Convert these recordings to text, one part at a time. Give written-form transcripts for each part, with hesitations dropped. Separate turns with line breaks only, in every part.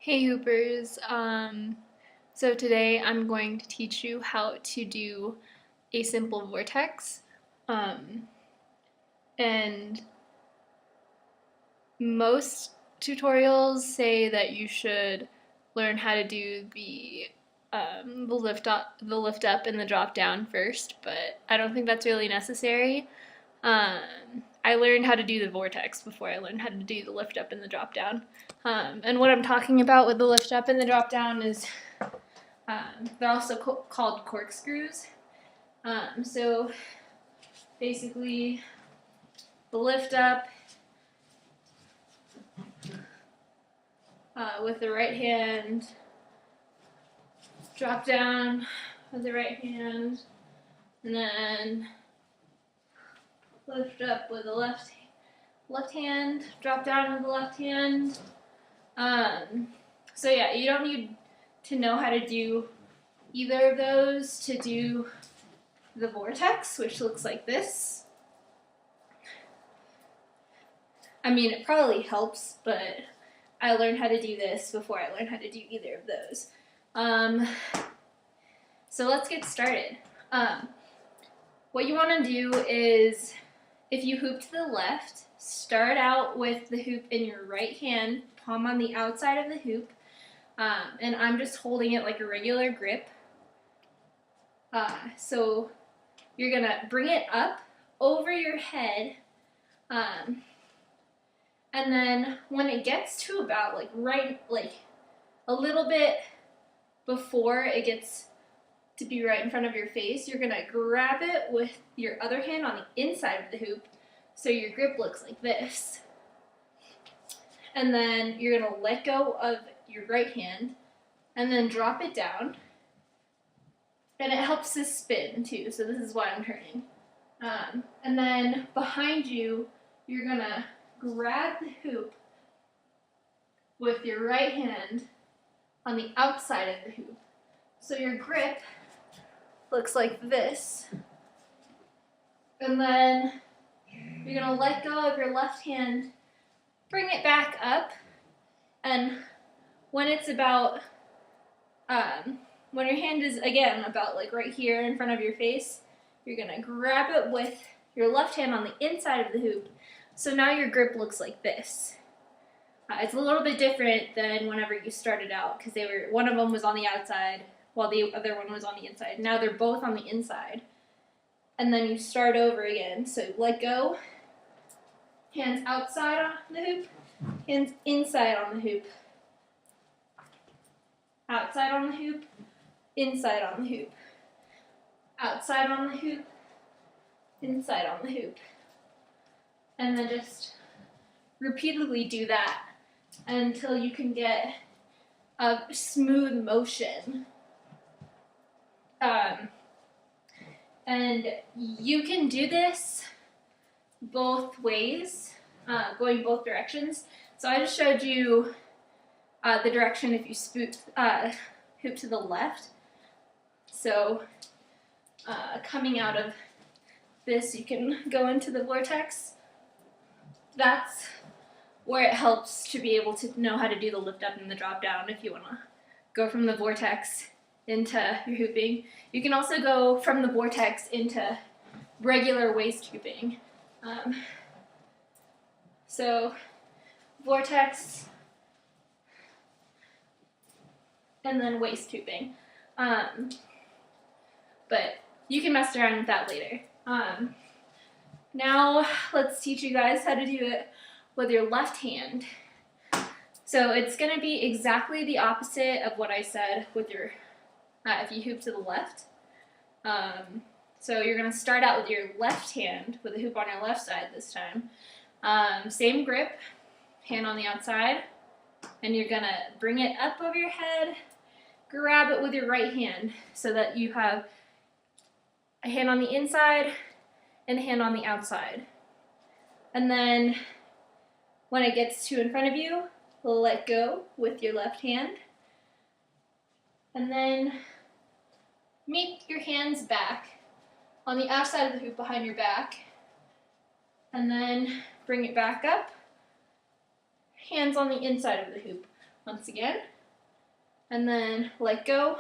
Hey Hoopers, so today I'm going to teach you how to do a simple vortex. Um, and most tutorials say that you should learn how to do the lift up and the drop down first, but I don't think that's really necessary. I learned how to do the vortex before I learned how to do the lift up and the drop down. And what I'm talking about with the lift up and the drop down is they're also called corkscrews. So basically, the lift up with the right hand, drop down with the right hand, and then lift up with the left hand, drop down with the left hand. So yeah, you don't need to know how to do either of those to do the vortex, which looks like this. I mean, it probably helps, but I learned how to do this before I learned how to do either of those. So let's get started. What you want to do is, if you hoop to the left, start out with the hoop in your right hand, palm on the outside of the hoop, and I'm just holding it like a regular grip. So you're gonna bring it up over your head, and then when it gets to about a little bit before it gets to be right in front of your face, you're gonna grab it with your other hand on the inside of the hoop, so your grip looks like this. And then you're gonna let go of your right hand, and then drop it down. And it helps to spin too, so this is why I'm turning. And then behind you, you're gonna grab the hoop with your right hand on the outside of the hoop. So your grip looks like this. And then you're gonna let go of your left hand, bring it back up, and when it's about, when your hand is, again, about like right here in front of your face, you're gonna grab it with your left hand on the inside of the hoop. So now your grip looks like this. It's a little bit different than whenever you started out, because one of them was on the outside while the other one was on the inside. Now they're both on the inside. And then you start over again. So let go, hands outside on the hoop, hands inside on the hoop. Outside on the hoop, inside on the hoop. Outside on the hoop, inside on the hoop. And then just repeatedly do that until you can get a smooth motion. And you can do this both ways, going both directions. So I just showed you the direction if you hoop to the left. So coming out of this, you can go into the vortex. That's where it helps to be able to know how to do the lift up and the drop down if you want to go from the vortex into your hooping. You can also go from the vortex into regular waist hooping. So vortex and then waist hooping. But you can mess around with that later. Now let's teach you guys how to do it with your left hand. So it's going to be exactly the opposite of what I said with your, if you hoop to the left. So you're going to start out with your left hand with a hoop on your left side this time. Same grip, hand on the outside, and you're going to bring it up over your head, grab it with your right hand so that you have a hand on the inside and a hand on the outside. And then when it gets to in front of you, let go with your left hand. And then meet your hands back on the outside of the hoop behind your back. And then bring it back up. Hands on the inside of the hoop. Once again, and then let go.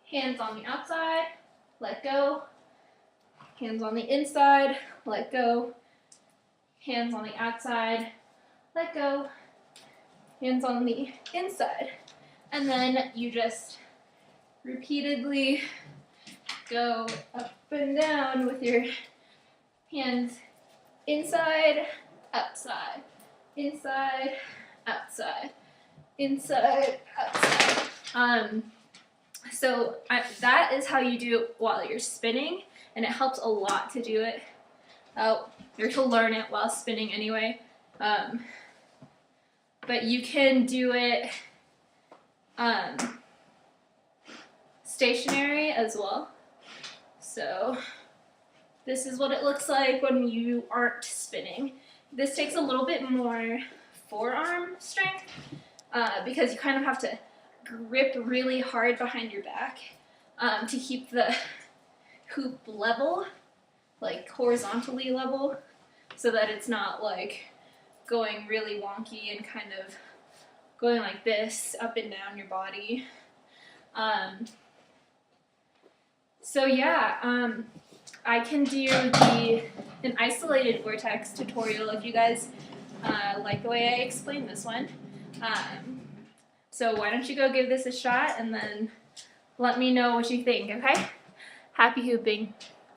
Hands on the outside, let go. Hands on the inside, let go. Hands on the outside, let go. Hands on the inside. And then you just repeatedly go up and down with your hands inside, outside, inside, outside, inside, outside. So that is how you do it while you're spinning, and it helps a lot to do it, or to learn it while spinning anyway. But you can do it stationary as well. So this is what it looks like when you aren't spinning. This takes a little bit more forearm strength because you kind of have to grip really hard behind your back to keep the hoop level, like horizontally level, so that it's not like going really wonky and kind of going like this up and down your body. So yeah, I can do an isolated vortex tutorial if you guys like the way I explained this one. So why don't you go give this a shot and then let me know what you think, okay? Happy hooping.